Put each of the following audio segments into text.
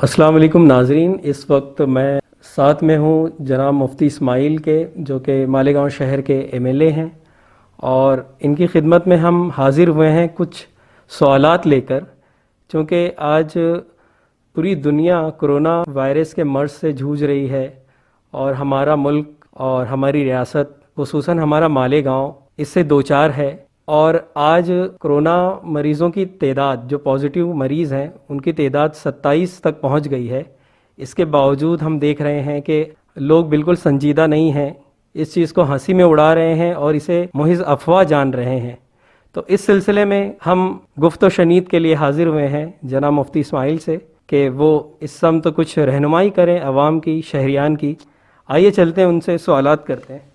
السلام علیکم ناظرین، اس وقت میں ساتھ میں ہوں جناب مفتی اسماعیل کے، جو کہ مالیگاؤں شہر کے ایم ایل اے ہیں، اور ان کی خدمت میں ہم حاضر ہوئے ہیں کچھ سوالات لے کر، چونکہ آج پوری دنیا کرونا وائرس کے مرض سے جھوجھ رہی ہے اور ہمارا ملک اور ہماری ریاست خصوصاً ہمارا مالیگاؤں اس سے دوچار ہے۔ اور آج کرونا مریضوں کی تعداد، جو پازیٹیو مریض ہیں ان کی تعداد 27 تک پہنچ گئی ہے۔ اس کے باوجود ہم دیکھ رہے ہیں کہ لوگ بالکل سنجیدہ نہیں ہیں، اس چیز کو ہنسی میں اڑا رہے ہیں اور اسے محض افواہ جان رہے ہیں۔ تو اس سلسلے میں ہم گفت و شنید کے لیے حاضر ہوئے ہیں جناب مفتی اسماعیل سے کہ وہ اس سمت کچھ رہنمائی کریں عوام کی، شہریان کی۔ آئیے چلتے ہیں ان سے سوالات کرتے ہیں۔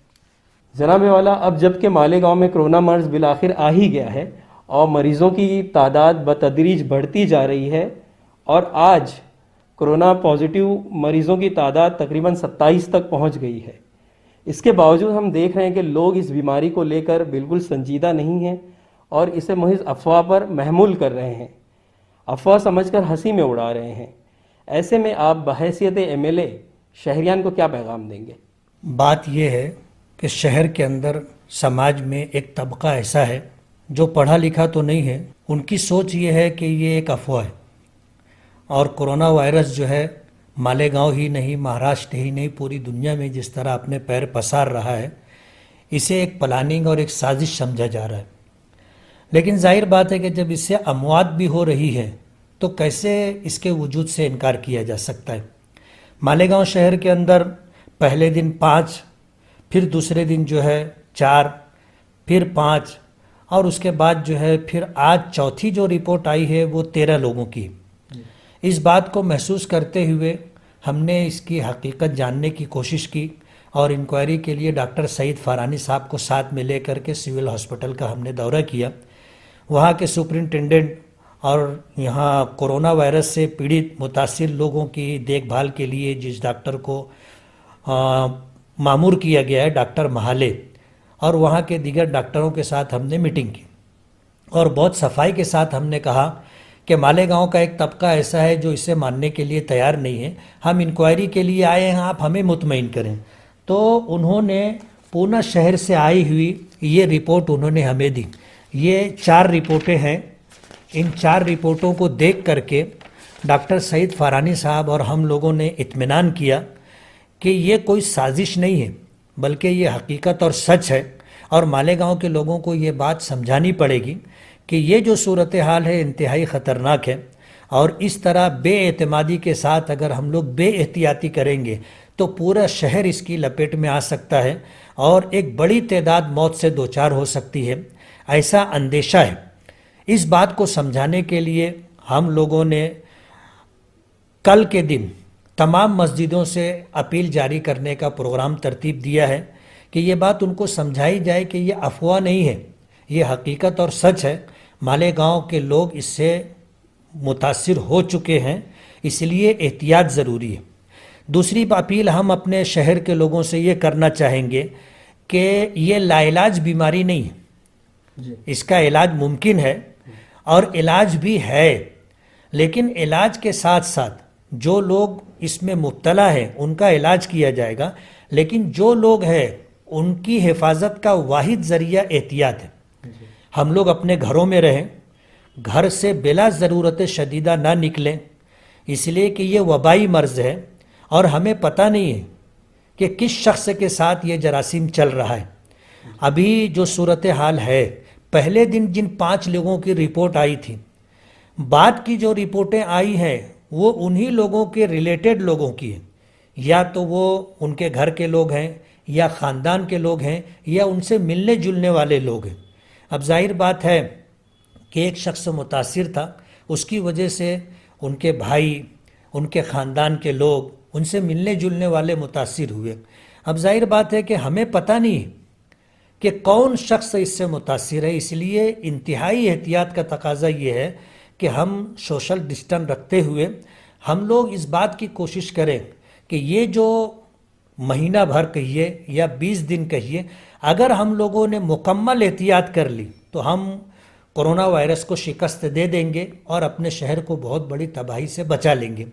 جناب والا، اب جب کہ مالیگاؤں میں کرونا مرض بالآخر آ ہی گیا ہے اور مریضوں کی تعداد بتدریج بڑھتی جا رہی ہے، اور آج کرونا پازیٹیو مریضوں کی تعداد تقریباً 27 تک پہنچ گئی ہے، اس کے باوجود ہم دیکھ رہے ہیں کہ لوگ اس بیماری کو لے کر بالکل سنجیدہ نہیں ہیں اور اسے محض افواہ پر محمول کر رہے ہیں، افواہ سمجھ کر ہنسی میں اڑا رہے ہیں۔ ایسے میں آپ بحیثیت ایم ایل اے شہریان کو کیا پیغام دیں گے؟ بات یہ ہے کہ شہر کے اندر سماج میں ایک طبقہ ایسا ہے جو پڑھا لکھا تو نہیں ہے، ان کی سوچ یہ ہے کہ یہ ایک افواہ ہے، اور کرونا وائرس جو ہے مالیگاؤں ہی نہیں، مہاراشٹر ہی نہیں، پوری دنیا میں جس طرح اپنے پیر پسار رہا ہے، اسے ایک پلاننگ اور ایک سازش سمجھا جا رہا ہے۔ لیکن ظاہر بات ہے کہ جب اس سے اموات بھی ہو رہی ہے تو کیسے اس کے وجود سے انکار کیا جا سکتا ہے؟ مالیگاؤں شہر کے اندر پہلے دن 5، پھر دوسرے دن جو ہے 4، پھر 5، اور اس کے بعد جو ہے پھر آج چوتھی جو رپورٹ آئی ہے وہ 13 لوگوں کی۔ اس بات کو محسوس کرتے ہوئے ہم نے اس کی حقیقت جاننے کی کوشش کی اور انکوائری کے لیے ڈاکٹر سعید فارانی صاحب کو ساتھ میں لے کر کے سول ہاسپٹل کا ہم نے دورہ کیا۔ وہاں کے سپرنٹینڈنٹ اور یہاں کرونا وائرس سے پیڑت متاثر لوگوں کی دیکھ بھال کے لیے جس ڈاکٹر کو مامور کیا گیا ہے، ڈاکٹر مہالے، اور وہاں کے دیگر ڈاکٹروں کے ساتھ ہم نے میٹنگ کی اور بہت صفائی کے ساتھ ہم نے کہا کہ مالیگاؤں کا ایک طبقہ ایسا ہے جو اسے ماننے کے لیے تیار نہیں ہے، ہم انکوائری کے لیے آئے ہیں، آپ ہمیں مطمئن کریں۔ تو انہوں نے پونا شہر سے آئی ہوئی یہ رپورٹ انہوں نے ہمیں دی۔ یہ 4 رپورٹیں ہیں۔ ان 4 رپورٹوں کو دیکھ کر کے ڈاکٹر سعید فارانی صاحب اور ہم لوگوں نے اطمینان کیا کہ یہ کوئی سازش نہیں ہے، بلکہ یہ حقیقت اور سچ ہے، اور مالیگاؤں کے لوگوں کو یہ بات سمجھانی پڑے گی کہ یہ جو صورتحال ہے انتہائی خطرناک ہے، اور اس طرح بے اعتمادی کے ساتھ اگر ہم لوگ بے احتیاطی کریں گے تو پورا شہر اس کی لپیٹ میں آ سکتا ہے اور ایک بڑی تعداد موت سے دوچار ہو سکتی ہے، ایسا اندیشہ ہے۔ اس بات کو سمجھانے کے لیے ہم لوگوں نے کل کے دن تمام مسجدوں سے اپیل جاری کرنے کا پروگرام ترتیب دیا ہے کہ یہ بات ان کو سمجھائی جائے کہ یہ افواہ نہیں ہے، یہ حقیقت اور سچ ہے۔ مالیگاؤں کے لوگ اس سے متاثر ہو چکے ہیں، اس لیے احتیاط ضروری ہے۔ دوسری اپیل ہم اپنے شہر کے لوگوں سے یہ کرنا چاہیں گے کہ یہ لا علاج بیماری نہیں ہے، اس کا علاج ممکن ہے اور علاج بھی ہے، لیکن علاج کے ساتھ ساتھ جو لوگ اس میں مبتلا ہیں ان کا علاج کیا جائے گا، لیکن جو لوگ ہیں ان کی حفاظت کا واحد ذریعہ احتیاط ہے۔ ہم لوگ اپنے گھروں میں رہیں، گھر سے بلا ضرورت شدیدہ نہ نکلیں، اس لیے کہ یہ وبائی مرض ہے اور ہمیں پتہ نہیں ہے کہ کس شخص کے ساتھ یہ جراثیم چل رہا ہے۔ ابھی جو صورتحال ہے، پہلے دن جن 5 لوگوں کی رپورٹ آئی تھی، بعد کی جو رپورٹیں آئی ہیں وہ انہی لوگوں کے ریلیٹڈ لوگوں کی ہیں، یا تو وہ ان کے گھر کے لوگ ہیں یا خاندان کے لوگ ہیں یا ان سے ملنے جلنے والے لوگ ہیں۔ اب ظاہر بات ہے کہ ایک شخص متاثر تھا، اس کی وجہ سے ان کے بھائی، ان کے خاندان کے لوگ، ان سے ملنے جلنے والے متاثر ہوئے۔ اب ظاہر بات ہے کہ ہمیں پتہ نہیں کہ کون شخص اس سے متاثر ہے، اس لیے انتہائی احتیاط کا تقاضا یہ ہے کہ ہم سوشل ڈسٹنس رکھتے ہوئے ہم لوگ اس بات کی کوشش کریں کہ یہ جو مہینہ بھر کہیے یا 20 دن کہیے، اگر ہم لوگوں نے مکمل احتیاط کر لی تو ہم کرونا وائرس کو شکست دے دیں گے اور اپنے شہر کو بہت بڑی تباہی سے بچا لیں گے۔